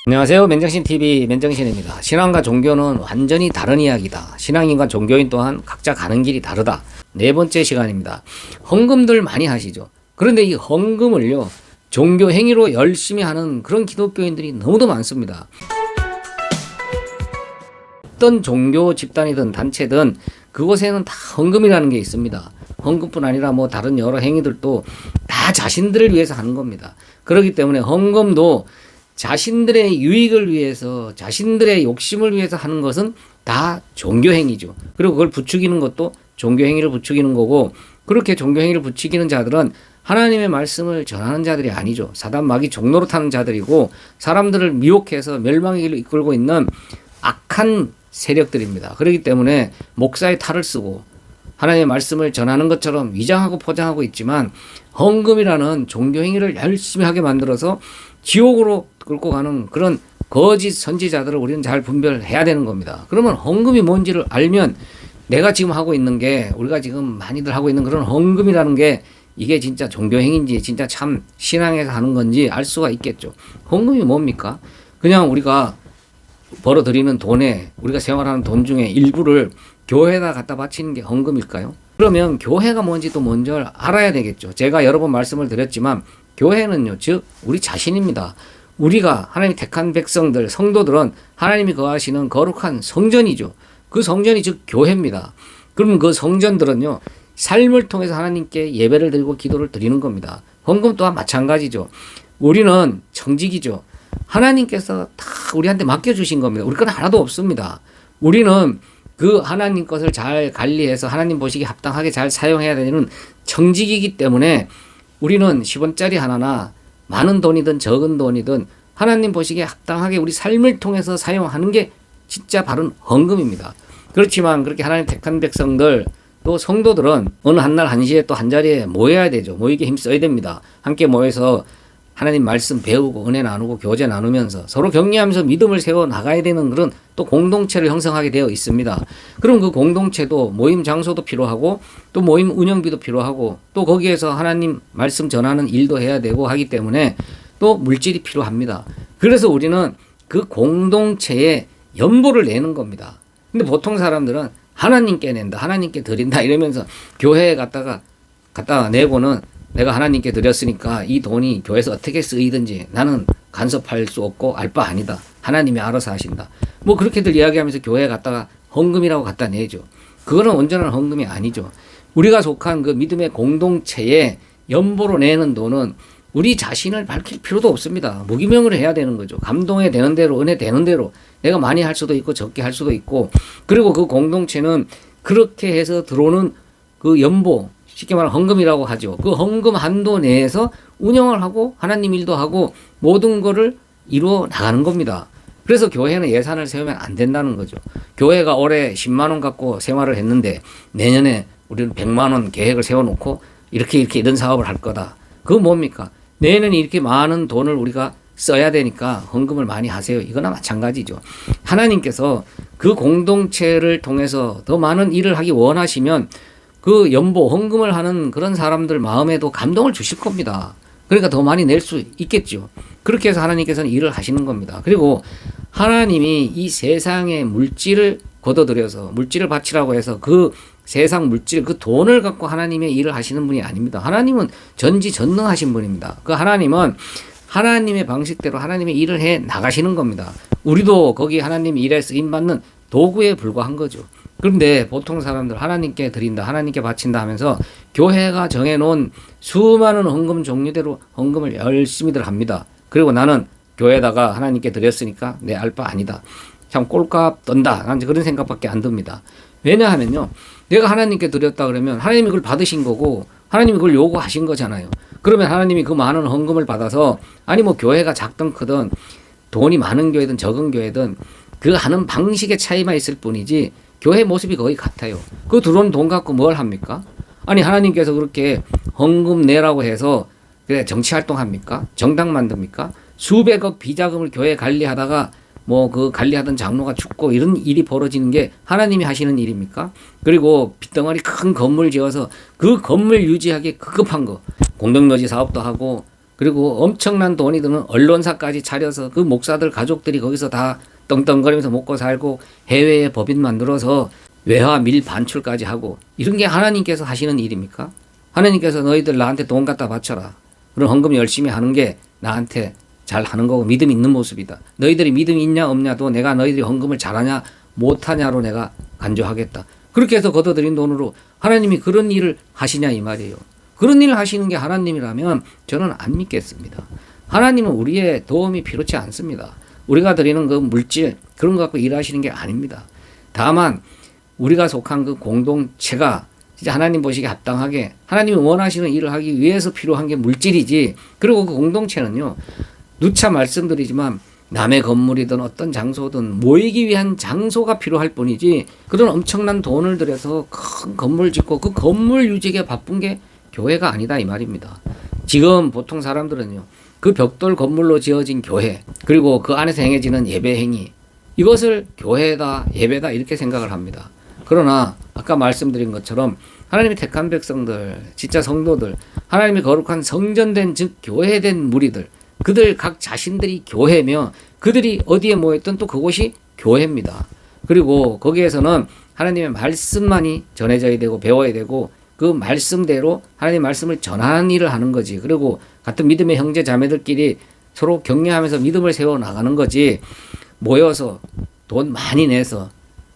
안녕하세요. 맨정신TV 맨정신입니다. 신앙과 종교는 완전히 다른 이야기다. 신앙인과 종교인 또한 각자 가는 길이 다르다. 네 번째 시간입니다. 헌금들 많이 하시죠. 그런데 이 헌금을요, 종교 행위로 열심히 하는 그런 기독교인들이 너무도 많습니다. 어떤 종교 집단이든 단체든 그곳에는 다 헌금이라는 게 있습니다. 헌금뿐 아니라 뭐 다른 여러 행위들도 다 자신들을 위해서 하는 겁니다. 그렇기 때문에 헌금도 자신들의 유익을 위해서, 자신들의 욕심을 위해서 하는 것은 다 종교행위죠. 그리고 그걸 부추기는 것도 종교행위를 부추기는 거고, 그렇게 종교행위를 부추기는 자들은 하나님의 말씀을 전하는 자들이 아니죠. 사단 마귀 종로로 타는 자들이고, 사람들을 미혹해서 멸망의 길로 이끌고 있는 악한 세력들입니다. 그렇기 때문에 목사의 탈을 쓰고 하나님의 말씀을 전하는 것처럼 위장하고 포장하고 있지만, 헌금이라는 종교행위를 열심히 하게 만들어서 지옥으로 끌고 가는 그런 거짓 선지자들을 우리는 잘 분별해야 되는 겁니다. 그러면 헌금이 뭔지를 알면 내가 지금 하고 있는 게, 우리가 지금 많이들 하고 있는 그런 헌금이라는 게 이게 진짜 종교행위인지 진짜 참 신앙에서 하는 건지 알 수가 있겠죠. 헌금이 뭡니까? 그냥 우리가 벌어들이는 돈에, 우리가 생활하는 돈 중에 일부를 교회에다 갖다 바치는 게 헌금일까요? 그러면 교회가 뭔지 또 먼저 알아야 되겠죠. 제가 여러 번 말씀을 드렸지만 교회는요, 즉 우리 자신입니다. 우리가 하나님이 택한 백성들, 성도들은 하나님이 거하시는 거룩한 성전이죠. 그 성전이 즉 교회입니다. 그럼 그 성전들은요, 삶을 통해서 하나님께 예배를 드리고 기도를 드리는 겁니다. 헌금 또한 마찬가지죠. 우리는 청직이죠. 하나님께서 다 우리한테 맡겨주신 겁니다. 우리 건 하나도 없습니다. 우리는 그 하나님 것을 잘 관리해서 하나님 보시기에 합당하게 잘 사용해야 되는 청직이기 때문에 우리는 10원짜리 하나나 많은 돈이든 적은 돈이든 하나님 보시기에 합당하게 우리 삶을 통해서 사용하는 게 진짜 바른 헌금입니다. 그렇지만 그렇게 하나님 택한 백성들, 또 성도들은 어느 한날 한시에 또 한자리에 모여야 되죠. 모이게 힘써야 됩니다. 함께 모여서 하나님 말씀 배우고 은혜 나누고 교제 나누면서 서로 격려하면서 믿음을 세워 나가야 되는 그런 또 공동체를 형성하게 되어 있습니다. 그럼 그 공동체도 모임 장소도 필요하고 또 모임 운영비도 필요하고 또 거기에서 하나님 말씀 전하는 일도 해야 되고 하기 때문에 또 물질이 필요합니다. 그래서 우리는 그 공동체에 연보를 내는 겁니다. 근데 보통 사람들은 하나님께 낸다, 하나님께 드린다 이러면서 교회에 갖다가 내고는 내가 하나님께 드렸으니까 이 돈이 교회에서 어떻게 쓰이든지 나는 간섭할 수 없고 알 바 아니다. 하나님이 알아서 하신다. 뭐 그렇게들 이야기하면서 교회에 갔다가 헌금이라고 갖다 내죠. 그거는 온전한 헌금이 아니죠. 우리가 속한 그 믿음의 공동체에 연보로 내는 돈은 우리 자신을 밝힐 필요도 없습니다. 무기명을 해야 되는 거죠. 감동에 되는 대로, 은혜 되는 대로 내가 많이 할 수도 있고 적게 할 수도 있고, 그리고 그 공동체는 그렇게 해서 들어오는 그 연보, 쉽게 말하면 헌금이라고 하죠. 그 헌금 한도 내에서 운영을 하고 하나님 일도 하고 모든 거를 이루어 나가는 겁니다. 그래서 교회는 예산을 세우면 안 된다는 거죠. 교회가 올해 10만 원 갖고 생활을 했는데 내년에 우리는 100만 원 계획을 세워놓고 이렇게 이런 사업을 할 거다. 그거 뭡니까? 내년에 이렇게 많은 돈을 우리가 써야 되니까 헌금을 많이 하세요. 이거나 마찬가지죠. 하나님께서 그 공동체를 통해서 더 많은 일을 하기 원하시면 그 연보, 헌금을 하는 그런 사람들 마음에도 감동을 주실 겁니다. 그러니까 더 많이 낼 수 있겠죠. 그렇게 해서 하나님께서는 일을 하시는 겁니다. 그리고 하나님이 이 세상의 물질을 걷어들여서 물질을 바치라고 해서 그 세상 물질, 그 돈을 갖고 하나님의 일을 하시는 분이 아닙니다. 하나님은 전지전능하신 분입니다. 그 하나님은 하나님의 방식대로 하나님의 일을 해 나가시는 겁니다. 우리도 거기 하나님 일에 쓰임받는 도구에 불과한 거죠. 그런데 보통 사람들 하나님께 드린다, 하나님께 바친다 하면서 교회가 정해놓은 수많은 헌금 종류대로 헌금을 열심히들 합니다. 그리고 나는 교회에다가 하나님께 드렸으니까 내 알 바 아니다. 참 꼴값 떤다. 난 그런 생각밖에 안 듭니다. 왜냐하면요, 내가 하나님께 드렸다 그러면 하나님이 그걸 받으신 거고 하나님이 그걸 요구하신 거잖아요. 그러면 하나님이 그 많은 헌금을 받아서, 아니 뭐 교회가 작든 크든 돈이 많은 교회든 적은 교회든 그 하는 방식의 차이만 있을 뿐이지 교회 모습이 거의 같아요. 그 들어온 돈 갖고 뭘 합니까? 아니 하나님께서 그렇게 헌금 내라고 해서 그래 정치활동 합니까? 정당 만듭니까? 수백억 비자금을 교회 관리하다가 뭐 그 관리하던 장로가 죽고 이런 일이 벌어지는 게 하나님이 하시는 일입니까? 그리고 빚덩어리 큰 건물 지어서 그 건물 유지하기 급급한 거, 공동묘지 사업도 하고 그리고 엄청난 돈이 드는 언론사까지 차려서 그 목사들 가족들이 거기서 다 떵떵거리면서 먹고 살고 해외에 법인 만들어서 외화 밀 반출까지 하고 이런 게 하나님께서 하시는 일입니까? 하나님께서 너희들 나한테 돈 갖다 바쳐라. 그럼 헌금 열심히 하는 게 나한테 잘 하는 거고 믿음이 있는 모습이다. 너희들이 믿음이 있냐 없냐도 내가 너희들이 헌금을 잘하냐 못하냐로 내가 간주하겠다. 그렇게 해서 걷어들인 돈으로 하나님이 그런 일을 하시냐 이 말이에요. 그런 일을 하시는 게 하나님이라면 저는 안 믿겠습니다. 하나님은 우리의 도움이 필요치 않습니다. 우리가 드리는 그 물질 그런 거 갖고 일하시는 게 아닙니다. 다만 우리가 속한 그 공동체가 진짜 하나님 보시기에 합당하게 하나님이 원하시는 일을 하기 위해서 필요한 게 물질이지. 그리고 그 공동체는요. 누차 말씀드리지만 남의 건물이든 어떤 장소든 모이기 위한 장소가 필요할 뿐이지 그런 엄청난 돈을 들여서 큰 건물 짓고 그 건물 유지에 바쁜 게 교회가 아니다 이 말입니다. 지금 보통 사람들은요. 그 벽돌 건물로 지어진 교회 그리고 그 안에서 행해지는 예배 행위 이것을 교회다 예배다 이렇게 생각을 합니다. 그러나 아까 말씀드린 것처럼 하나님이 택한 백성들 진짜 성도들 하나님이 거룩한 성전된 즉 교회된 무리들 그들 각 자신들이 교회며 그들이 어디에 모였든 또 그곳이 교회입니다. 그리고 거기에서는 하나님의 말씀만이 전해져야 되고 배워야 되고 그 말씀대로 하나님의 말씀을 전하는 일을 하는 거지. 그리고 같은 믿음의 형제 자매들끼리 서로 격려하면서 믿음을 세워 나가는 거지. 모여서 돈 많이 내서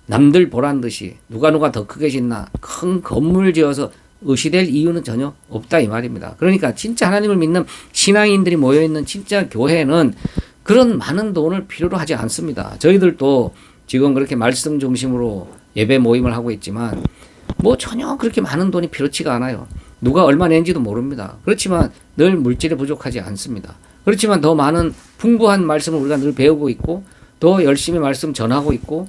남들 보란 듯이 누가 더 크게 짓나 큰 건물 지어서 의시될 이유는 전혀 없다 이 말입니다. 그러니까 진짜 하나님을 믿는 신앙인들이 모여있는 진짜 교회는 그런 많은 돈을 필요로 하지 않습니다. 저희들도 지금 그렇게 말씀 중심으로 예배 모임을 하고 있지만 뭐 전혀 그렇게 많은 돈이 필요치가 않아요. 누가 얼마 낸지도 모릅니다. 그렇지만 늘 물질에 부족하지 않습니다. 그렇지만 더 많은 풍부한 말씀을 우리가 늘 배우고 있고 더 열심히 말씀 전하고 있고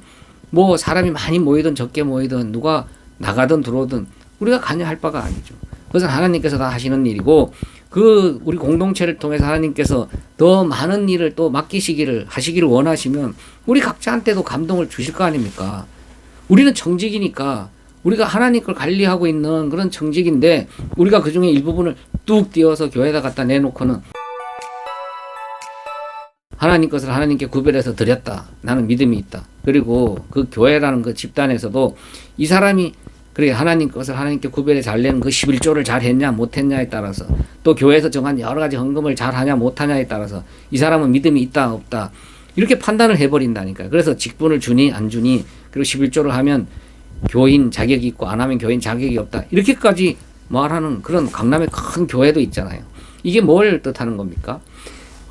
뭐 사람이 많이 모이든 적게 모이든 누가 나가든 들어오든 우리가 관여할 바가 아니죠. 그것은 하나님께서 다 하시는 일이고 그 우리 공동체를 통해서 하나님께서 더 많은 일을 또 맡기시기를 하시기를 원하시면 우리 각자한테도 감동을 주실 거 아닙니까? 우리는 청직이니까 우리가 하나님 걸 관리하고 있는 그런 청직인데 우리가 그 중에 일부분을 뚝 띄어서 교회에다 갖다 내놓고는 하나님 것을 하나님께 구별해서 드렸다. 나는 믿음이 있다. 그리고 그 교회라는 그 집단에서도 이 사람이 그래 하나님 것을 하나님께 구별해 잘 내는 그 11조를 잘 했냐 못했냐에 따라서 또 교회에서 정한 여러 가지 헌금을 잘 하냐 못하냐에 따라서 이 사람은 믿음이 있다 없다 이렇게 판단을 해버린다니까요. 그래서 직분을 주니 안 주니 그리고 11조를 하면 교인 자격이 있고 안 하면 교인 자격이 없다 이렇게까지 말하는 그런 강남의 큰 교회도 있잖아요. 이게 뭘 뜻하는 겁니까?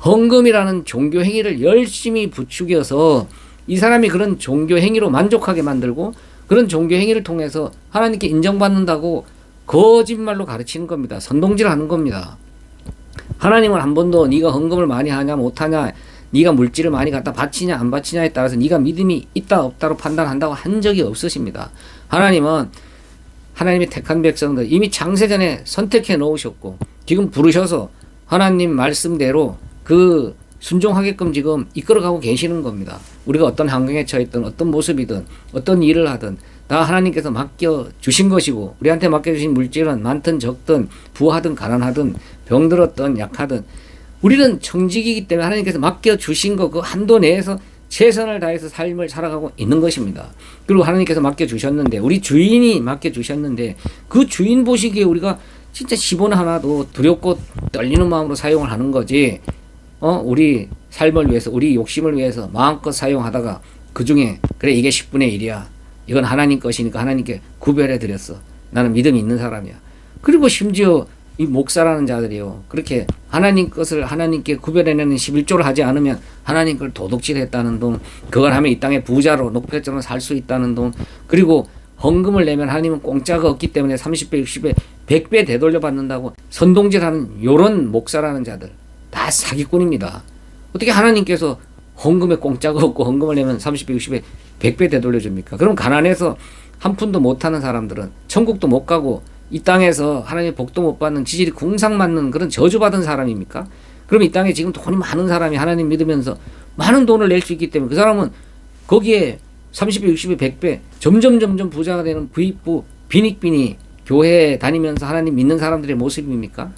헌금이라는 종교 행위를 열심히 부추겨서 이 사람이 그런 종교 행위로 만족하게 만들고 그런 종교 행위를 통해서 하나님께 인정받는다고 거짓말로 가르치는 겁니다. 선동질하는 겁니다. 하나님은 한 번도 네가 헌금을 많이 하냐 못하냐 네가 물질을 많이 갖다 바치냐 안 바치냐에 따라서 네가 믿음이 있다 없다로 판단한다고 한 적이 없으십니다. 하나님은 하나님의 택한 백성들 이미 창세전에 선택해 놓으셨고 지금 부르셔서 하나님 말씀대로 그 순종하게끔 지금 이끌어가고 계시는 겁니다. 우리가 어떤 환경에 처했든 어떤 모습이든 어떤 일을 하든 다 하나님께서 맡겨주신 것이고 우리한테 맡겨주신 물질은 많든 적든 부하든 가난하든 병들었든 약하든 우리는 청직이기 때문에 하나님께서 맡겨주신 거 그 한도 내에서 최선을 다해서 삶을 살아가고 있는 것입니다. 그리고 하나님께서 맡겨주셨는데 우리 주인이 맡겨주셨는데 그 주인 보시기에 우리가 진짜 10원 하나도 두렵고 떨리는 마음으로 사용을 하는 거지 우리 삶을 위해서 우리 욕심을 위해서 마음껏 사용하다가 그중에 그래 이게 10분의 1이야 이건 하나님 것이니까 하나님께 구별해 드렸어 나는 믿음이 있는 사람이야. 그리고 심지어 이 목사라는 자들이요 그렇게 하나님 것을 하나님께 구별해내는 11조를 하지 않으면 하나님 걸 도둑질했다는 돈 그걸 하면 이 땅에 부자로 높게처럼 살 수 있다는 돈 그리고 헌금을 내면 하나님은 공짜가 없기 때문에 30배 60배 100배 되돌려 받는다고 선동질하는 요런 목사라는 자들 다 사기꾼입니다. 어떻게 하나님께서 헌금에 공짜가 없고 헌금을 내면 30배 60배 100배 되돌려 줍니까? 그럼 가난해서 한 푼도 못하는 사람들은 천국도 못 가고 이 땅에서 하나님의 복도 못 받는 지질이 궁상맞는 그런 저주받은 사람입니까? 그럼 이 땅에 지금 돈이 많은 사람이 하나님 믿으면서 많은 돈을 낼 수 있기 때문에 그 사람은 거기에 30배 60배 100배 점점 부자가 되는 부익부 빈익빈이 교회에 다니면서 하나님 믿는 사람들의 모습입니까?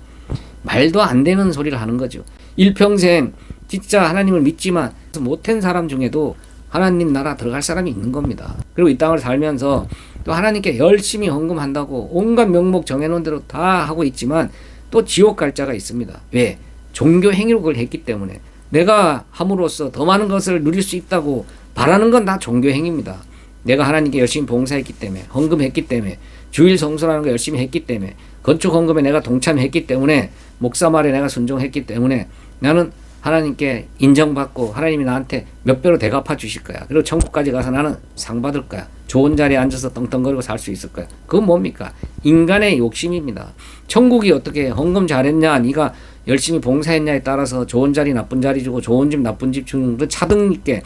말도 안 되는 소리를 하는 거죠. 일평생 진짜 하나님을 믿지만 못한 사람 중에도 하나님 나라 들어갈 사람이 있는 겁니다. 그리고 이 땅을 살면서 또 하나님께 열심히 헌금한다고 온갖 명목 정해놓은 대로 다 하고 있지만 또 지옥 갈 자가 있습니다. 왜? 종교 행위로 그걸 했기 때문에. 내가 함으로써 더 많은 것을 누릴 수 있다고 바라는 건 다 종교 행위입니다. 내가 하나님께 열심히 봉사했기 때문에, 헌금했기 때문에, 주일 성수라는 거 열심히 했기 때문에, 건축 헌금에 내가 동참했기 때문에, 목사 말에 내가 순종했기 때문에 나는 하나님께 인정받고 하나님이 나한테 몇 배로 대갚아 주실 거야. 그리고 천국까지 가서 나는 상 받을 거야. 좋은 자리에 앉아서 떵떵거리고 살 수 있을 거야. 그건 뭡니까? 인간의 욕심입니다. 천국이 어떻게 헌금 잘했냐, 네가 열심히 봉사했냐에 따라서 좋은 자리 나쁜 자리 주고 좋은 집 나쁜 집 주는 그 차등 있게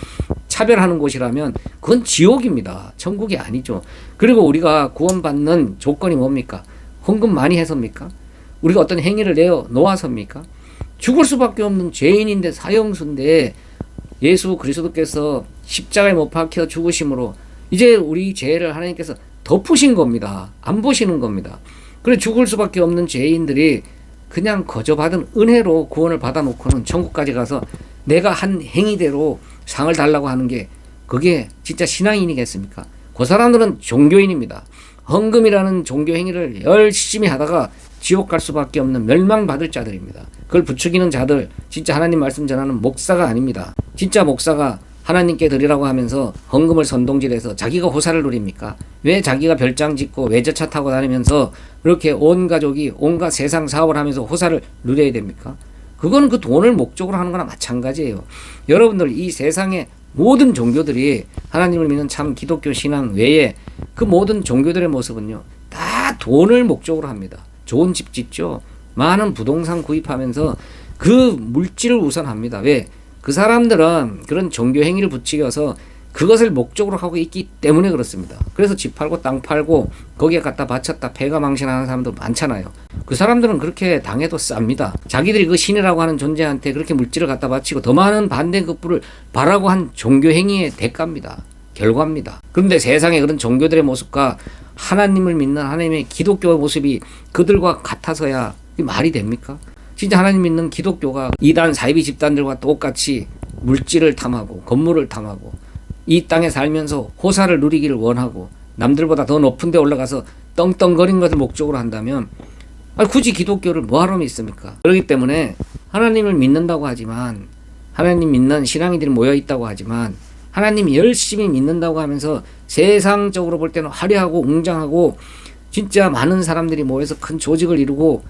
차별하는 곳이라면 그건 지옥입니다. 천국이 아니죠. 그리고 우리가 구원받는 조건이 뭡니까? 헌금 많이 해서입니까? 우리가 어떤 행위를 내어 놓아서입니까? 죽을 수밖에 없는 죄인인데 사형수인데 예수 그리스도께서 십자가에 못 박혀 죽으심으로 이제 우리 죄를 하나님께서 덮으신 겁니다. 안 보시는 겁니다. 그래 죽을 수밖에 없는 죄인들이 그냥 거저받은 은혜로 구원을 받아놓고는 천국까지 가서 내가 한 행위대로 상을 달라고 하는 게 그게 진짜 신앙인이겠습니까? 그 사람들은 종교인입니다. 헌금이라는 종교 행위를 열심히 하다가 지옥 갈 수밖에 없는 멸망받을 자들입니다. 그걸 부추기는 자들, 진짜 하나님 말씀 전하는 목사가 아닙니다. 진짜 목사가 하나님께 드리라고 하면서 헌금을 선동질해서 자기가 호사를 누립니까? 왜 자기가 별장 짓고 외제차 타고 다니면서 그렇게 온 가족이 온갖 세상 사업을 하면서 호사를 누려야 됩니까? 그거는 그 돈을 목적으로 하는 거나 마찬가지예요. 여러분들 이 세상의 모든 종교들이 하나님을 믿는 참 기독교 신앙 외에 그 모든 종교들의 모습은요, 다 돈을 목적으로 합니다. 좋은 집 짓죠. 많은 부동산 구입하면서 그 물질을 우선합니다. 왜? 그 사람들은 그런 종교 행위를 부추겨서 그것을 목적으로 하고 있기 때문에 그렇습니다. 그래서 집 팔고 땅 팔고 거기에 갖다 바쳤다 패가 망신하는 사람도 많잖아요. 그 사람들은 그렇게 당해도 쌉니다. 자기들이 그 신이라고 하는 존재한테 그렇게 물질을 갖다 바치고 더 많은 반대급부를 바라고 한 종교 행위의 대가입니다. 결과입니다. 그런데 세상에 그런 종교들의 모습과 하나님을 믿는 하나님의 기독교의 모습이 그들과 같아서야 말이 됩니까? 진짜 하나님 믿는 기독교가 이단 사이비 집단들과 똑같이 물질을 탐하고 건물을 탐하고 이 땅에 살면서 호사를 누리기를 원하고 남들보다 더 높은 데 올라가서 떵떵거리는 것을 목적으로 한다면 굳이 기독교를 뭐하러 믿습니까? 그렇기 때문에 하나님을 믿는다고 하지만 하나님 믿는 신앙인들이 모여있다고 하지만 하나님 열심히 믿는다고 하면서 세상적으로 볼 때는 화려하고 웅장하고 진짜 많은 사람들이 모여서 큰 조직을 이루고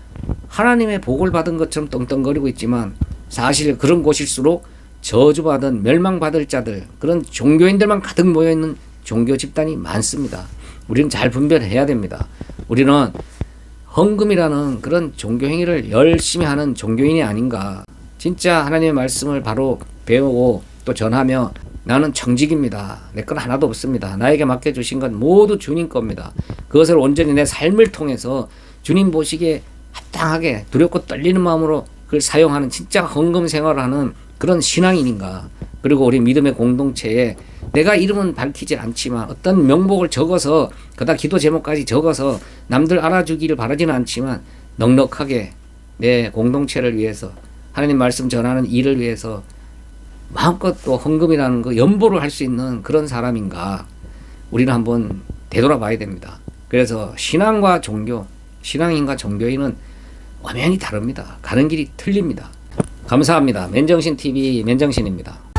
하나님의 복을 받은 것처럼 떵떵거리고 있지만 사실 그런 곳일수록 저주받은 멸망받을 자들, 그런 종교인들만 가득 모여있는 종교 집단이 많습니다. 우리는 잘 분별해야 됩니다. 우리는 헌금이라는 그런 종교 행위를 열심히 하는 종교인이 아닌가. 진짜 하나님의 말씀을 바로 배우고 또 전하며 나는 청직입니다. 내 건 하나도 없습니다. 나에게 맡겨주신 건 모두 주님 겁니다. 그것을 온전히 내 삶을 통해서 주님 보시기에 합당하게 두렵고 떨리는 마음으로 그걸 사용하는 진짜 헌금 생활을 하는 그런 신앙인인가. 그리고 우리 믿음의 공동체에 내가 이름은 밝히질 않지만 어떤 명복을 적어서 그다 기도 제목까지 적어서 남들 알아주기를 바라지는 않지만 넉넉하게 내 공동체를 위해서 하나님 말씀 전하는 일을 위해서 마음껏 또 헌금이라는 거 연보를 할 수 있는 그런 사람인가 우리는 한번 되돌아봐야 됩니다. 그래서 신앙과 종교, 신앙인과 종교인은 엄연히 다릅니다. 가는 길이 틀립니다. 감사합니다. 맨정신TV 맨정신입니다.